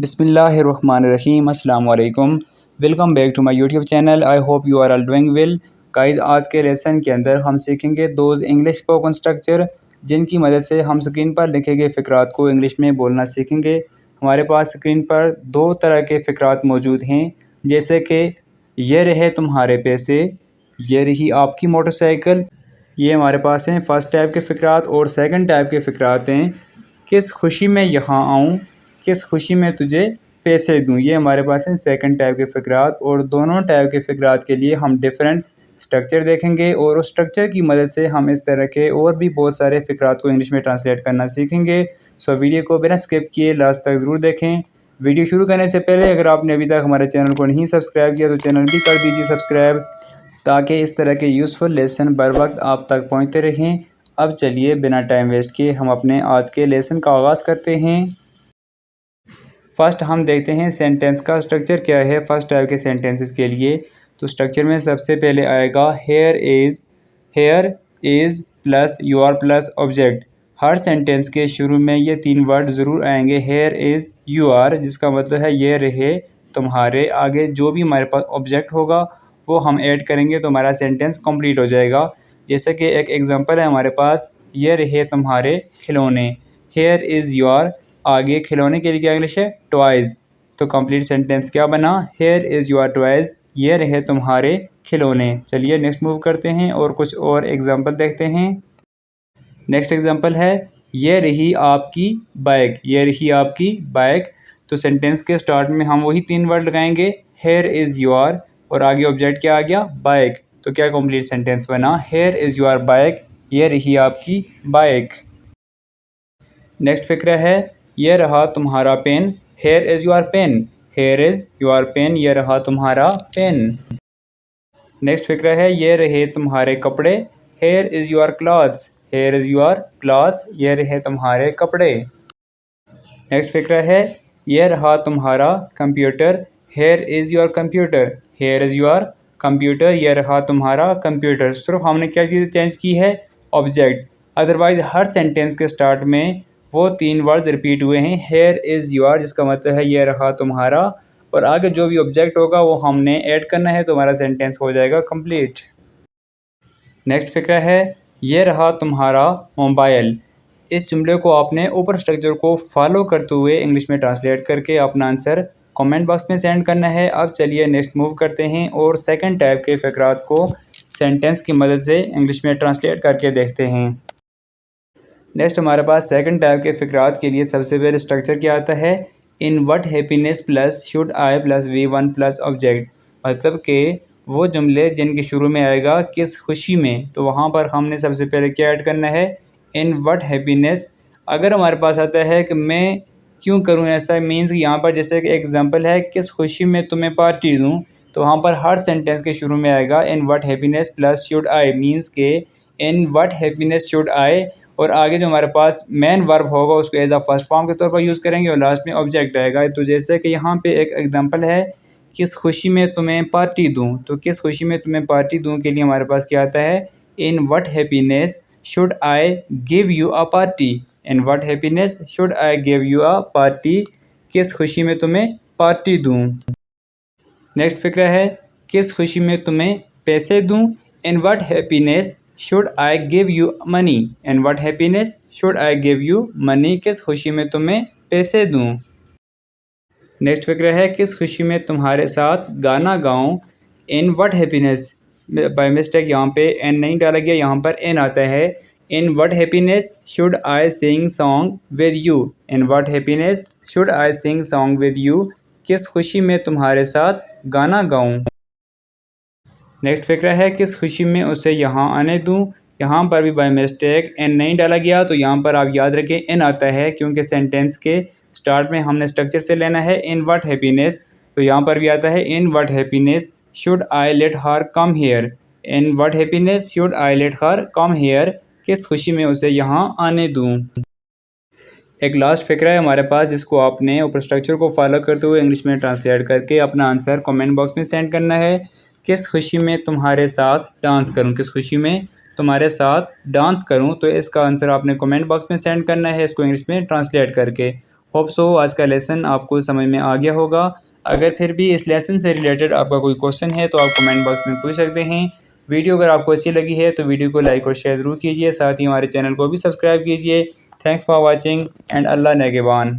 बिस्मिल्लाहिर्रहमानिर्रहीम अस्सलाम वालेकुम। Welcome back to my YouTube channel. I hope you are all doing well. Guys, आज के लेसन के अंदर हम सीखेंगे दोज इंग्लिश स्पोकन स्ट्रक्चर, जिनकी मदद से हम स्क्रीन पर लिखे गए फ़िक्रात को इंग्लिश में बोलना सीखेंगे। हमारे पास स्क्रीन पर दो तरह के फ़िक्रात मौजूद हैं, जैसे कि ये रहे तुम्हारे पैसे, ये रही आपकी मोटरसाइकिल। ये हमारे पास हैं फ़र्स्ट टाइप के फ़िक्रात। और सेकंड टाइप के फ़िक्रात हैं किस खुशी में यहाँ आऊँ, किस खुशी में तुझे पैसे दूँ। ये हमारे पास हैं सेकंड टाइप के फ़िक्रात। और दोनों टाइप के फ़िक्रात के लिए हम डिफरेंट स्ट्रक्चर देखेंगे और उस स्ट्रक्चर की मदद से हम इस तरह के और भी बहुत सारे फ़िक्रात को इंग्लिश में ट्रांसलेट करना सीखेंगे। सो वीडियो को बिना स्किप किए लास्ट तक ज़रूर देखें। वीडियो शुरू करने से पहले अगर आपने अभी तक हमारे चैनल को नहीं सब्सक्राइब किया तो चैनल भी कर दीजिए सब्सक्राइब, ताकि इस तरह के यूज़फुल लेसन बर वक्त आप तक पहुँचते रहें। अब चलिए बिना टाइम वेस्ट किए हम अपने आज के लेसन का आगाज़ करते हैं। फर्स्ट हम देखते हैं सेंटेंस का स्ट्रक्चर क्या है फर्स्ट टाइप के सेंटेंसेस के लिए। तो स्ट्रक्चर में सबसे पहले आएगा here is plus you are plus object. हर सेंटेंस के शुरू में ये तीन वर्ड ज़रूर आएंगे, हेयर इज़ यू आर, जिसका मतलब है ये रहे तुम्हारे। आगे जो भी हमारे पास ऑब्जेक्ट होगा वो हम ऐड करेंगे तो हमारा सेंटेंस कंप्लीट हो जाएगा। जैसे कि एक एग्जांपल है हमारे पास, ये रहे तुम्हारे खिलौने, हेयर इज़ योर। आगे खिलौने के लिए क्या इंग्लिश है, टॉयज़। तो कंप्लीट सेंटेंस क्या बना, हेयर इज़ योर टॉयज़, ये रहे तुम्हारे खिलौने। चलिए नेक्स्ट मूव करते हैं और कुछ और एग्जांपल देखते हैं। नेक्स्ट एग्जांपल है ये रही आपकी बाइक, ये रही आपकी बाइक। तो सेंटेंस के स्टार्ट में हम वही तीन वर्ड लगाएंगे, हेयर इज़ योर, और आगे ऑब्जेक्ट क्या आ गया, बाइक। तो क्या कंप्लीट सेंटेंस बना, हेयर इज़ योर बाइक, ये रही आपकी बाइक। नेक्स्ट फिक्र है ये रहा तुम्हारा pen, here is your pen, here is your pen, ये रहा तुम्हारा पेन। नेक्स्ट फिक्र है ये रहे तुम्हारे कपड़े, hair is your clothes, hair is your clothes, ये रहे तुम्हारे कपड़े। नेक्स्ट फिक्र है ये रहा तुम्हारा computer, hair is your computer, hair is your computer, ये रहा तुम्हारा कंप्यूटर। सिर्फ हमने क्या चीज़ चेंज की है, ऑब्जेक्ट। अदरवाइज हर सेंटेंस के स्टार्ट में वो तीन वर्ड्स रिपीट हुए हैं, हेयर इज़ योर, जिसका मतलब है ये रहा तुम्हारा, और आगे जो भी ऑब्जेक्ट होगा वो हमने ऐड करना है तो हमारा सेंटेंस हो जाएगा कंप्लीट। नेक्स्ट फिक्र है ये रहा तुम्हारा मोबाइल। इस जुमले को आपने ऊपर स्ट्रक्चर को फॉलो करते हुए इंग्लिश में ट्रांसलेट करके अपना आंसर कमेंट बॉक्स में सेंड करना है। अब चलिए नेक्स्ट मूव करते हैं और सेकंड टाइप के फ़िक्रात को सेंटेंस की मदद से इंग्लिश में ट्रांसलेट करके देखते हैं। नेक्स्ट हमारे पास सेकंड टाइप के फ़िक्रात के लिए सबसे पहले स्ट्रक्चर क्या आता है, in what happiness plus should I plus V one plus object. मतलब कि वो जुमले जिनके शुरू में आएगा किस खुशी में, तो वहाँ पर हमने सबसे पहले क्या ऐड करना है, इन वट हैप्पीनेस। अगर हमारे पास आता है कि मैं क्यों करूँ ऐसा, मीन्स यहाँ पर जैसे कि एग्जांपल है किस खुशी में तुम्हें पार्टी दूँ, तो वहाँ पर हर सेंटेंस के शुरू में आएगा in what happiness plus should I, means के in what happiness should I, और आगे जो हमारे पास मेन वर्ब होगा उसको एज अ फर्स्ट फॉर्म के तौर पर यूज़ करेंगे और लास्ट में ऑब्जेक्ट आएगा। तो जैसे कि यहाँ पे एक एग्जांपल है किस खुशी में तुम्हें पार्टी दूँ, तो किस खुशी में तुम्हें पार्टी दूँ के लिए हमारे पास क्या आता है, in what happiness should I give you a party, in what happiness should I give you a party, किस खुशी में तुम्हें पार्टी दूँ। नेक्स्ट फिक्र है किस खुशी में तुम्हें पैसे दूँ, इन what happiness should I give you money, in what happiness should I give you money, किस खुशी में तुम्हें पैसे दूँ। नेक्स्ट फिक्र है किस खुशी में तुम्हारे साथ गाना गाऊँ, इन वट हैप्पीनेस, बाय मिस्टेक यहाँ पे एन नहीं डाला गया, यहाँ पर एन आता है, in what happiness should I sing song with you, in what happiness should I sing song with you, किस खुशी में तुम्हारे साथ गाना गाऊँ। नेक्स्ट फिक्र है किस खुशी में उसे यहाँ आने दूँ, यहाँ पर भी बाय मिस्टेक एन नहीं डाला गया, तो यहाँ पर आप याद रखें एन आता है क्योंकि सेंटेंस के स्टार्ट में हमने स्ट्रक्चर से लेना है इन वट हैप्पीनेस, तो यहाँ पर भी आता है in what happiness should I let her come here, in what happiness should I let her come here, किस खुशी में उसे यहाँ आने दूँ। एक लास्ट फिक्र है हमारे पास जिसको आपने ऊपर स्ट्रक्चर को फॉलो करते हुए इंग्लिश में ट्रांसलेट करके अपना आंसर कमेंट बॉक्स में सेंड करना है। किस खुशी में तुम्हारे साथ डांस करूं, किस खुशी में तुम्हारे साथ डांस करूं, तो इसका आंसर आपने कमेंट बॉक्स में सेंड करना है इसको इंग्लिश में ट्रांसलेट करके। होप सो आज का लेसन आपको समझ में आ गया होगा। अगर फिर भी इस लेसन से रिलेटेड आपका कोई क्वेश्चन है तो आप कमेंट बॉक्स में पूछ सकते हैं। वीडियो अगर आपको अच्छी लगी है तो वीडियो को लाइक और शेयर ज़रूर कीजिए, साथ ही हमारे चैनल को भी सब्सक्राइब कीजिए। थैंक्स फॉर वॉचिंग एंड अल्लाह नेगेबान।